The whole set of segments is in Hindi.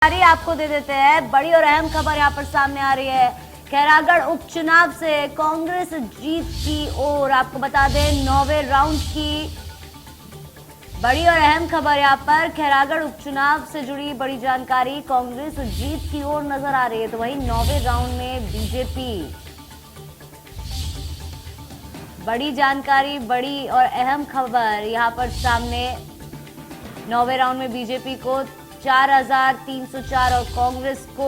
आपको दे देते हैं। बड़ी और अहम खबर यहां पर सामने आ रही है। खैरागढ़ उपचुनाव से कांग्रेस जीत की ओर। आपको बता दें 9वें राउंड की बड़ी और अहम खबर यहां पर। खैरागढ़ उपचुनाव से जुड़ी बड़ी जानकारी, कांग्रेस जीत की ओर नजर आ रही है। तो वहीं 9वें राउंड में बीजेपी, बड़ी जानकारी, बड़ी और अहम खबर यहां पर सामने। 9वें राउंड में बीजेपी को 4,304 और कांग्रेस को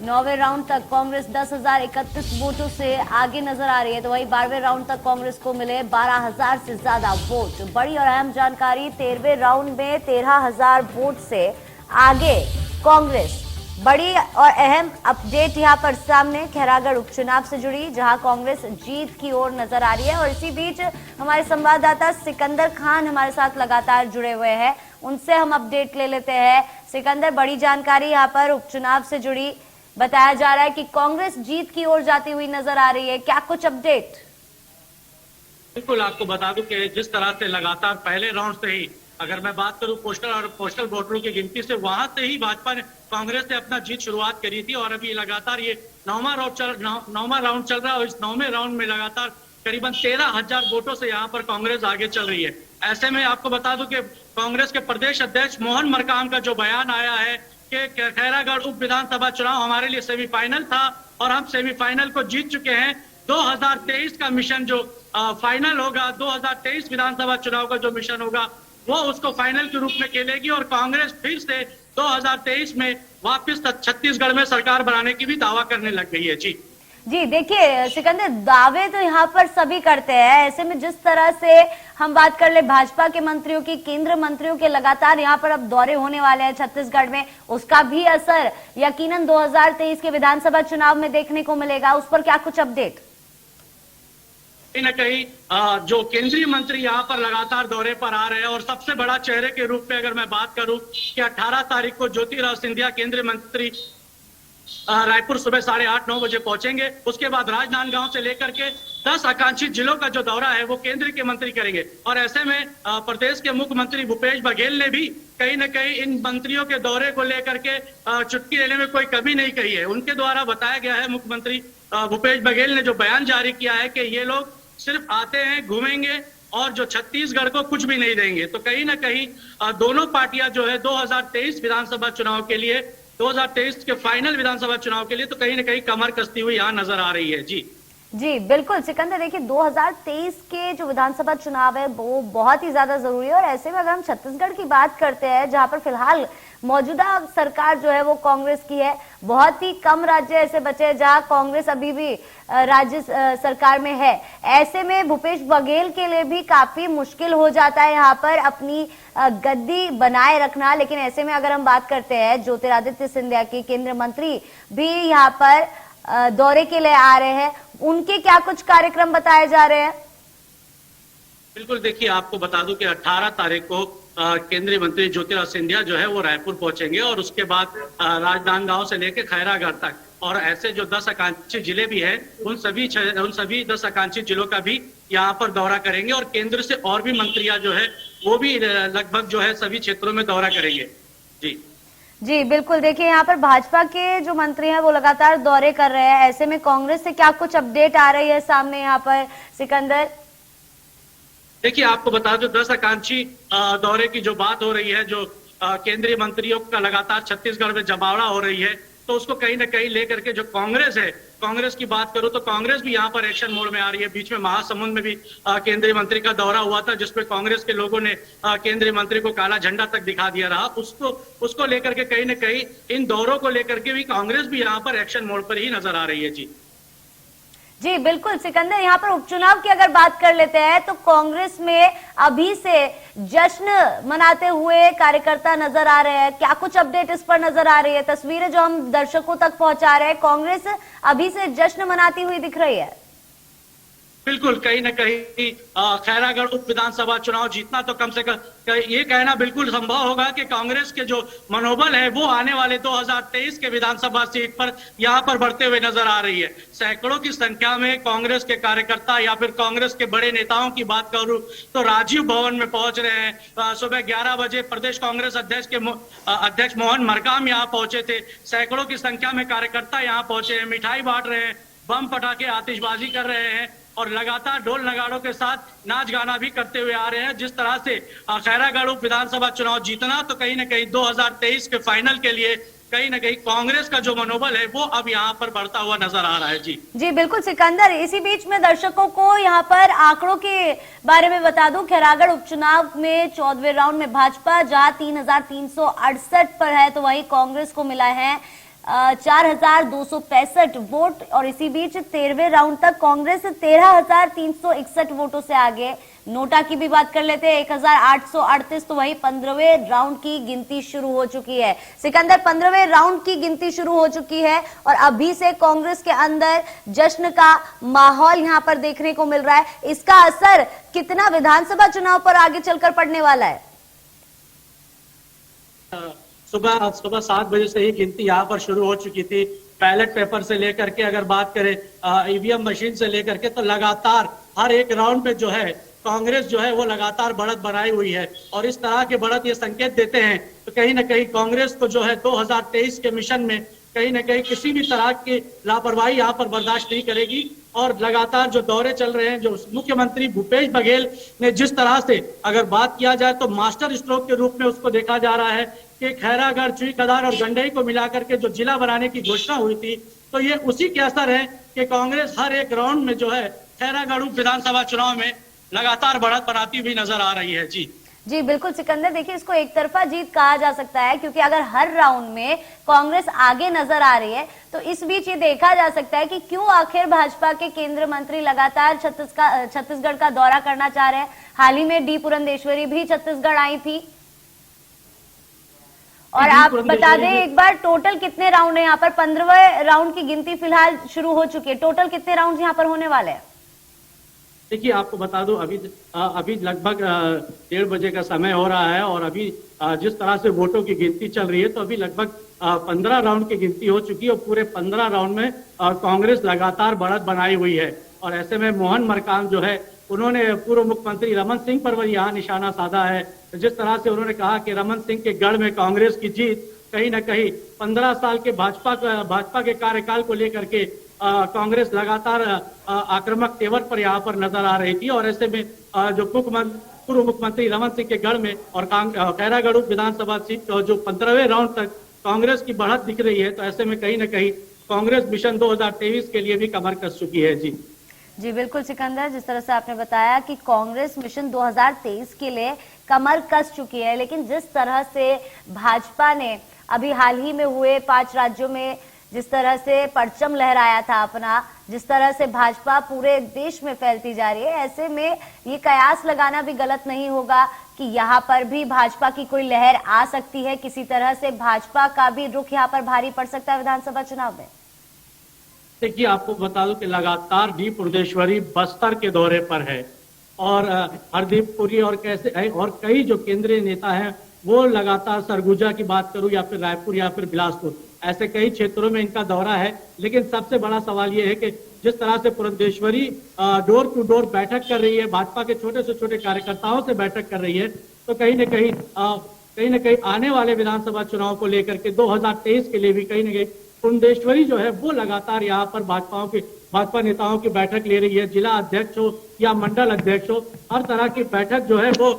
9वें राउंड तक कांग्रेस 10,031 वोटों से आगे नजर आ रही है। तो वहीं 12वें राउंड तक कांग्रेस को मिले 12,000 से ज्यादा वोट। बड़ी और अहम जानकारी, 13वें राउंड में 13,000 वोट से आगे कांग्रेस। बड़ी और अहम अपडेट यहां पर सामने खैरागढ़ उपचुनाव से जुड़ी, जहां कांग्रेस जीत की ओर नजर आ रही है। और इसी बीच हमारे संवाददाता सिकंदर खान हमारे साथ लगातार जुड़े हुए हैं, उनसे हम अपडेट ले लेते हैं। सिकंदर, बड़ी जानकारी यहां पर उपचुनाव से जुड़ी, बताया जा रहा है कि कांग्रेस जीत की ओर जाती हुई नजर आ रही है, क्या कुछ अपडेट? बिल्कुल, आपको बता दूं कि जिस तरह से लगातार पहले राउंड से ही, अगर मैं बात करूं पोस्टल वोटरों की गिनती से, वहां से ही भाजपा ने, कांग्रेस ने अपना जीत शुरुआत करी थी। और अभी लगातार ये 9वां राउंड चल रहा है और इस 9वें राउंड में लगातार करीबन 13,000 वोटों से यहाँ पर कांग्रेस आगे चल रही है। ऐसे में आपको बता दूं कि कांग्रेस के प्रदेश अध्यक्ष मोहन मरकाम का जो बयान आया है कि खैरागढ़ उप विधानसभा चुनाव हमारे लिए सेमीफाइनल था और हम सेमीफाइनल को जीत चुके हैं। 2023 का मिशन जो फाइनल होगा, 2023 विधानसभा चुनाव का जो मिशन होगा, वो उसको फाइनल के रूप में खेलेगी और कांग्रेस फिर से 2023 में वापस छत्तीसगढ़ में सरकार बनाने की भी दावा करने लग गई है। जी देखिए सिकंदर, दावे तो यहाँ पर सभी करते हैं। ऐसे में जिस तरह से हम बात कर ले भाजपा के मंत्रियों की, केंद्र मंत्रियों के लगातार यहाँ पर अब दौरे होने वाले हैं छत्तीसगढ़ में, उसका भी असर यकीनन 2023 के विधानसभा चुनाव में देखने को मिलेगा। उस पर क्या कुछ अपडेट? कहीं न कहीं जो केंद्रीय मंत्री यहाँ पर लगातार दौरे पर आ रहे हैं और सबसे बड़ा चेहरे के रूप में अगर मैं बात करूं कि 18 तारीख को ज्योतिरादित्य सिंधिया केंद्रीय मंत्री रायपुर सुबह 8:30-9 बजे पहुंचेंगे। उसके बाद राजनांदगांव से लेकर के 10 आकांक्षी जिलों का जो दौरा है वो केंद्र के मंत्री करेंगे। और ऐसे में प्रदेश के मुख्यमंत्री भूपेश बघेल ने भी कहीं न कहीं इन मंत्रियों के दौरे को लेकर के चुटकी लेने में कोई कमी नहीं कही है। उनके द्वारा बताया गया है, मुख्यमंत्री भूपेश बघेल ने जो बयान जारी किया है कि ये लोग सिर्फ आते हैं, घूमेंगे और जो छत्तीसगढ़ को कुछ भी नहीं देंगे। तो कहीं ना कहीं दोनों पार्टियां जो है 2023 विधानसभा चुनाव के लिए, 2023 के फाइनल विधानसभा चुनाव के लिए तो कहीं ना कहीं कमर कसती हुई यहाँ नजर आ रही है। जी बिल्कुल सिकंदर, देखिए 2023 के जो विधानसभा चुनाव है वो बहुत ही ज्यादा जरूरी है। और ऐसे में अगर हम छत्तीसगढ़ की बात करते हैं, जहां पर फिलहाल मौजूदा सरकार जो है वो कांग्रेस की है, बहुत ही कम राज्य ऐसे बचे हैं जहां कांग्रेस अभी भी राज्य सरकार में है। ऐसे में भूपेश बघेल के लिए भी काफी मुश्किल हो जाता है यहाँ पर अपनी गद्दी बनाए रखना। लेकिन ऐसे में अगर हम बात करते हैं ज्योतिरादित्य सिंधिया की, केंद्रीय मंत्री भी यहाँ पर दौरे के लिए आ रहे हैं, उनके क्या कुछ कार्यक्रम बताए जा रहे हैं? बिल्कुल, देखिए आपको बता दूं कि 18 तारीख को केंद्रीय मंत्री ज्योतिरादित्य सिंधिया जो है वो रायपुर पहुंचेंगे और उसके बाद राजनांदगांव से लेकर खैरागढ़ तक, और ऐसे जो 10 आकांक्षी जिले भी हैं उन सभी 10 आकांक्षी जिलों का भी यहाँ पर दौरा करेंगे। और केंद्र से और भी मंत्रियां जो है वो भी लगभग जो है सभी क्षेत्रों में दौरा करेंगे। जी बिल्कुल, देखिए यहाँ पर भाजपा के जो मंत्री हैं वो लगातार दौरे कर रहे हैं। ऐसे में कांग्रेस से क्या कुछ अपडेट आ रही है सामने यहाँ पर सिकंदर? देखिए आपको बता दो, 10 आकांक्षी दौरे की जो बात हो रही है, जो केंद्रीय मंत्रियों का लगातार छत्तीसगढ़ में जमावड़ा हो रही है, तो उसको कहीं ना कहीं लेकर के जो कांग्रेस है, कांग्रेस की बात करूं तो कांग्रेस भी यहाँ पर एक्शन मोड में आ रही है। बीच में महासमुंद में भी केंद्रीय मंत्री का दौरा हुआ था, जिसपे कांग्रेस के लोगों ने केंद्रीय मंत्री को काला झंडा तक दिखा दिया रहा। उसको लेकर के कहीं ना कहीं इन दौरों को लेकर के भी कांग्रेस भी यहाँ पर एक्शन मोड पर ही नजर आ रही है। जी बिल्कुल सिकंदर, यहाँ पर उपचुनाव की अगर बात कर लेते हैं तो कांग्रेस में अभी से जश्न मनाते हुए कार्यकर्ता नजर आ रहे हैं। क्या कुछ अपडेट इस पर नजर आ रही है? तस्वीरें जो हम दर्शकों तक पहुंचा रहे हैं, कांग्रेस अभी से जश्न मनाती हुई दिख रही है। बिल्कुल कहीं न कहीं खैरागढ़ उप विधानसभा चुनाव जीतना तो कम से कम ये कहना बिल्कुल संभव होगा कि कांग्रेस के जो मनोबल है वो आने वाले 2023 के विधानसभा सीट पर यहाँ पर बढ़ते हुए नजर आ रही है। सैकड़ों की संख्या में कांग्रेस के कार्यकर्ता या फिर कांग्रेस के बड़े नेताओं की बात करूं तो राजीव भवन में पहुंच रहे हैं। सुबह 11 बजे प्रदेश कांग्रेस अध्यक्ष मोहन मरकाम यहाँ पहुंचे थे। सैकड़ों की संख्या में कार्यकर्ता यहाँ पहुंचे हैं, मिठाई बांट रहे हैं, बम पटाखे आतिशबाजी कर रहे हैं और लगातार ढोल नगाड़ों के साथ नाच गाना भी करते हुए आ रहे हैं। जिस तरह से खैरागढ़ उप विधानसभा चुनाव जीतना तो कहीं न कहीं 2023 के फाइनल के लिए कहीं न कहीं कांग्रेस का जो मनोबल है वो अब यहाँ पर बढ़ता हुआ नजर आ रहा है। जी बिल्कुल सिकंदर, इसी बीच में दर्शकों को यहाँ पर आंकड़ों के बारे में बता दूं। खैरागढ़ उपचुनाव में 14वें राउंड में भाजपा जहां 3,368 पर है तो वहीं कांग्रेस को मिला है 4,265 वोट और इसी बीच 13वें राउंड तक कांग्रेस 13,361 वोटों से आगे। नोटा की भी बात कर लेते हैं 1,838, तो वही 15वें राउंड की गिनती शुरू हो चुकी है। सिकंदर, 15वें राउंड की गिनती शुरू हो चुकी है और अभी से कांग्रेस के अंदर जश्न का माहौल यहां पर देखने को मिल रहा है। इसका असर कितना विधानसभा चुनाव पर आगे चलकर पड़ने वाला है? सुबह 7 बजे से ही गिनती यहाँ पर शुरू हो चुकी थी। बैलेट पेपर से लेकर के अगर बात करें ईवीएम मशीन से लेकर के तो लगातार हर एक राउंड पे जो है कांग्रेस जो है वो लगातार बढ़त बनाई हुई है और इस तरह के बढ़त ये संकेत देते हैं तो कहीं ना कहीं कांग्रेस को जो है 2023 के मिशन में कहीं ना कहीं किसी भी तरह की लापरवाही यहाँ पर बर्दाश्त नहीं करेगी। और लगातार जो दौरे चल रहे हैं, जो मुख्यमंत्री भूपेश बघेल ने जिस तरह से अगर बात किया जाए तो मास्टर स्ट्रोक के रूप में उसको देखा जा रहा है कि खैरागढ़, चुईकदार और गंडई को मिलाकर के जो जिला बनाने की घोषणा हुई थी तो ये उसी के असर है कि कांग्रेस हर एक राउंड में जो है खैरागढ़ विधानसभा चुनाव में लगातार बढ़त बनाती हुई नजर आ रही है। जी बिल्कुल सिकंदर, देखिए इसको एक तरफा जीत कहा जा सकता है क्योंकि अगर हर राउंड में कांग्रेस आगे नजर आ रही है तो इस बीच ये देखा जा सकता है कि क्यों आखिर भाजपा के केंद्रीय मंत्री लगातार छत्तीसगढ़ का दौरा करना चाह रहे हैं। हाल ही में डी पुरंदेश्वरी भी छत्तीसगढ़ आई थी और आप बता दें एक बार टोटल कितने राउंड है यहाँ पर। 15वें राउंड की गिनती फिलहाल शुरू हो चुकी है। टोटल कितने राउंड यहाँ पर होने वाले हैं? देखिए आपको बता दूं अभी लगभग 1:30 बजे का समय हो रहा है और अभी जिस तरह से वोटों की गिनती चल रही है तो अभी लगभग 15 राउंड की गिनती हो चुकी है और पूरे 15 राउंड में कांग्रेस लगातार बढ़त बनाई हुई है। और ऐसे में मोहन मरकाम जो है उन्होंने पूर्व मुख्यमंत्री रमन सिंह पर यहाँ निशाना साधा है। जिस तरह से उन्होंने कहा कि रमन सिंह के गढ़ में कांग्रेस की जीत कहीं ना कहीं 15 साल के भाजपा के कार्यकाल को लेकर के कांग्रेस लगातार आक्रामक तेवर पर यहाँ पर नजर आ रही थी और ऐसे में जो पूर्व मुख्यमंत्री रमन सिंह के गढ़ में और खैरागढ़ विधानसभा सीट जो 15वें राउंड तक कांग्रेस की बढ़त दिख रही है तो ऐसे में कहीं ना कहीं कांग्रेस मिशन 2023 के लिए भी कमर कस चुकी है। जी बिल्कुल सिकंदर, जिस तरह से आपने बताया कि कांग्रेस मिशन 2023 के लिए कमर कस चुकी है, लेकिन जिस तरह से भाजपा ने अभी हाल ही में हुए 5 राज्यों में जिस तरह से परचम लहराया था अपना, जिस तरह से भाजपा पूरे देश में फैलती जा रही है, ऐसे में ये कयास लगाना भी गलत नहीं होगा कि यहाँ पर भी भाजपा की कोई लहर आ सकती है। किसी तरह से भाजपा का भी रुख यहाँ पर भारी पड़ सकता है विधानसभा चुनाव में। देखिए आपको बता दूं कि लगातार डी पुरंदेश्वरी बस्तर के दौरे पर है और हरदीप पुरी और कई जो केंद्रीय नेता हैं वो लगातार सरगुजा की बात करूं या फिर रायपुर या फिर बिलासपुर, ऐसे कई क्षेत्रों में इनका दौरा है। लेकिन सबसे बड़ा सवाल ये है कि जिस तरह से पुरंदेश्वरी डोर टू डोर बैठक कर रही है, भाजपा के छोटे से छोटे कार्यकर्ताओं से बैठक कर रही है, तो कहीं न कहीं आने वाले विधानसभा चुनाव को लेकर के 2023 के लिए भी कहीं न कहीं पुरंदेश्वरी जो है वो लगातार यहाँ पर भाजपा नेताओं की बैठक ले रही है। जिला अध्यक्ष हो या मंडल अध्यक्ष हो, हर तरह की बैठक जो है वो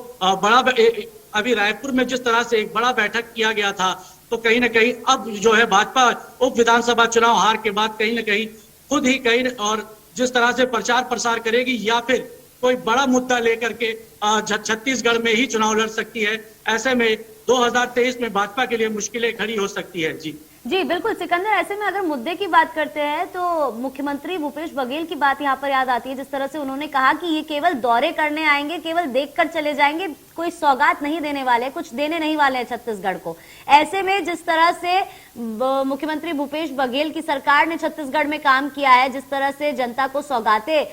अभी रायपुर में जिस तरह से एक बड़ा बैठक किया गया था तो कहीं ना कहीं अब जो है भाजपा उप विधानसभा चुनाव हार के बाद कहीं ना कहीं खुद ही और जिस तरह से प्रचार प्रसार करेगी या फिर कोई बड़ा मुद्दा लेकर के छत्तीसगढ़ में ही चुनाव लड़ सकती है। ऐसे में 2023 में भाजपा के लिए मुश्किलें खड़ी हो सकती है। जी बिल्कुल सिकंदर, ऐसे में अगर मुद्दे की बात करते हैं तो मुख्यमंत्री भूपेश बघेल की बात यहाँ पर याद आती है। जिस तरह से उन्होंने कहा कि ये केवल दौरे करने आएंगे, केवल देखकर चले जाएंगे, कोई सौगात नहीं देने वाले, कुछ देने नहीं वाले हैं छत्तीसगढ़ को। ऐसे में जिस तरह से मुख्यमंत्री भूपेश बघेल की सरकार ने छत्तीसगढ़ में काम किया है, जिस तरह से जनता को सौगातें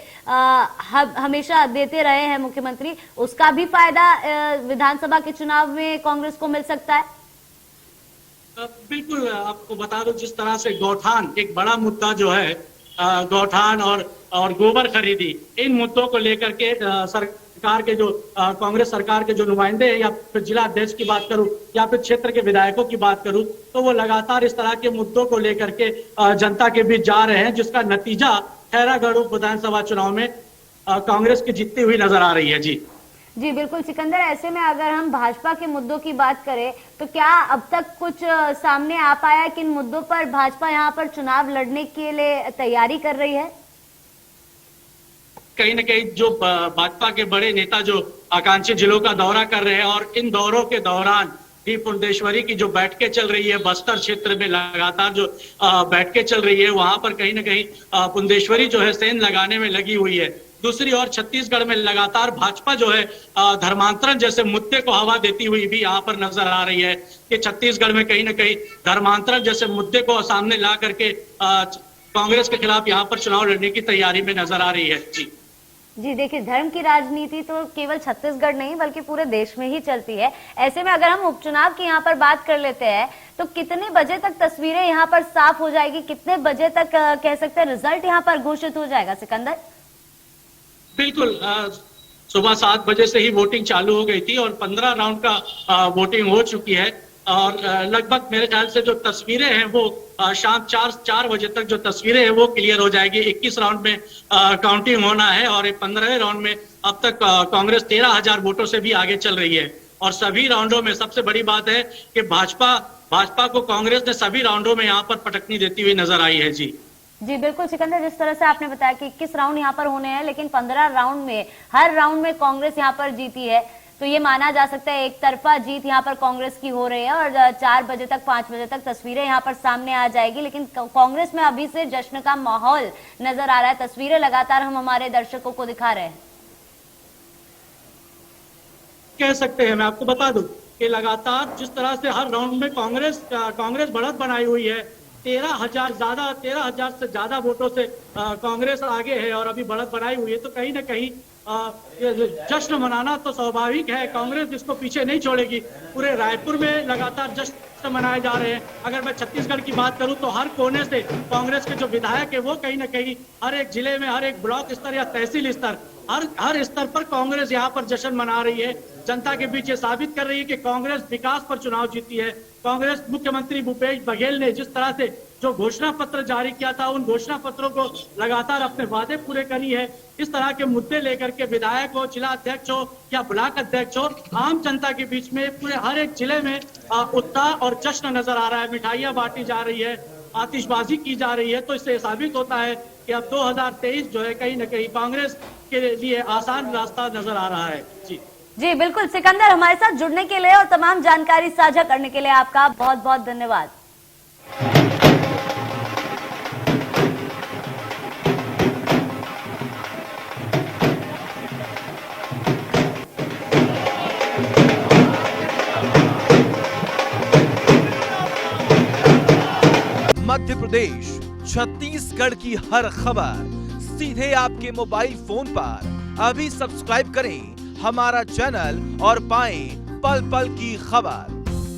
हमेशा देते रहे हैं मुख्यमंत्री, उसका भी फायदा विधानसभा के चुनाव में कांग्रेस को मिल सकता है। बिल्कुल, आपको बता दूं, जिस तरह से गौठान एक बड़ा मुद्दा जो है, गौठान और गोबर खरीदी, इन मुद्दों को लेकर के सरकार के जो कांग्रेस सरकार के जो नुमाइंदे हैं, या फिर जिला अध्यक्ष की बात करूं या फिर क्षेत्र के विधायकों की बात करूं, तो वो लगातार इस तरह के मुद्दों को लेकर के जनता के बीच जा रहे हैं, जिसका नतीजा खैरागढ़ विधानसभा चुनाव में कांग्रेस की जीतती हुई नजर आ रही है। जी बिल्कुल सिकंदर, ऐसे में अगर हम भाजपा के मुद्दों की बात करें तो क्या अब तक कुछ सामने आ पाया है किन मुद्दों पर भाजपा यहाँ पर चुनाव लड़ने के लिए तैयारी कर रही है? कहीं न कहीं जो भाजपा के बड़े नेता जो आकांक्षी जिलों का दौरा कर रहे हैं, और इन दौरों के दौरान भी पुंडेश्वरी की जो बैठकें चल रही है, बस्तर क्षेत्र में लगातार जो बैठकें चल रही है, वहां पर कहीं न कहीं पुंडेश्वरी जो है सेंध लगाने में लगी हुई है। दूसरी ओर छत्तीसगढ़ में लगातार भाजपा जो है धर्मांतरण जैसे मुद्दे को हवा देती हुई भी यहाँ पर नजर आ रही है कि छत्तीसगढ़ में कहीं न कहीं धर्मांतरण जैसे मुद्दे को सामने ला करके कांग्रेस के खिलाफ यहाँ पर चुनाव लड़ने की तैयारी में नजर आ रही है। जी देखिए, धर्म की राजनीति तो केवल छत्तीसगढ़ नहीं बल्कि पूरे देश में ही चलती है। ऐसे में अगर हम उपचुनाव की यहाँ पर बात कर लेते हैं तो कितने बजे तक तस्वीरें यहाँ पर साफ हो जाएगी, कितने बजे तक कह सकते हैं रिजल्ट यहाँ पर घोषित हो जाएगा सिकंदर? बिल्कुल, सुबह 7 बजे से ही वोटिंग चालू हो गई थी और 15 राउंड का वोटिंग हो चुकी है, और लगभग मेरे ख्याल से जो तस्वीरें हैं वो शाम 4 बजे तक जो तस्वीरें हैं वो क्लियर हो जाएगी। 21 राउंड में काउंटिंग होना है और 15वें राउंड में अब तक कांग्रेस 13,000 वोटों से भी आगे चल रही है। और सभी राउंडों में सबसे बड़ी बात है कि भाजपा को कांग्रेस ने सभी राउंडों में यहाँ पर पटकनी देती हुई नजर आई है। जी बिल्कुल सिकंदर, जिस तरह से आपने बताया कि 21 राउंड यहाँ पर होने हैं, लेकिन 15 राउंड में हर राउंड में कांग्रेस यहाँ पर जीती है, तो ये माना जा सकता है एक तरफा जीत यहाँ पर कांग्रेस की हो रही है और 4 बजे तक 5 बजे तक तस्वीरें यहाँ पर सामने आ जाएगी। लेकिन कांग्रेस में अभी से जश्न का माहौल नजर आ रहा है, तस्वीरें लगातार हम हमारे दर्शकों को दिखा रहे हैं। कह सकते हैं, मैं आपको बता दूं कि लगातार जिस तरह से हर राउंड में कांग्रेस बढ़त बनाई हुई है, 13,000 से ज्यादा वोटों से कांग्रेस आगे है और अभी बढ़त बनाई हुई है, तो कहीं ना कहीं जश्न मनाना तो स्वाभाविक है। कांग्रेस जिसको पीछे नहीं छोड़ेगी। पूरे रायपुर में लगातार जश्न मनाए जा रहे हैं। अगर मैं छत्तीसगढ़ की बात करूं तो हर कोने से कांग्रेस के जो विधायक है वो कहीं ना कहीं हर एक जिले में, हर एक ब्लॉक स्तर या तहसील स्तर, हर स्तर पर कांग्रेस यहाँ पर जश्न मना रही है। जनता के बीच ये साबित कर रही है कि कांग्रेस विकास पर चुनाव जीती है। कांग्रेस मुख्यमंत्री भूपेश बघेल ने जिस तरह से जो घोषणा पत्र जारी किया था, उन घोषणा पत्रों को लगातार अपने वादे पूरे करी है। इस तरह के मुद्दे लेकर के विधायक हो, जिला अध्यक्ष हो या ब्लॉक अध्यक्ष हो, आम जनता के बीच में पूरे हर एक जिले में उत्साह और जश्न नजर आ रहा है। मिठाइयां बांटी जा रही है, आतिशबाजी की जा रही है। तो इससे साबित होता है कि अब 2023 जो है कहीं न कहीं कांग्रेस के लिए आसान रास्ता नजर आ रहा है। जी बिल्कुल सिकंदर, हमारे साथ जुड़ने के लिए और तमाम जानकारी साझा करने के लिए आपका बहुत बहुत धन्यवाद। मध्य प्रदेश, छत्तीसगढ़ की हर खबर सीधे आपके मोबाइल फोन पर। अभी सब्सक्राइब करें हमारा चैनल और पाएं पल पल की खबर।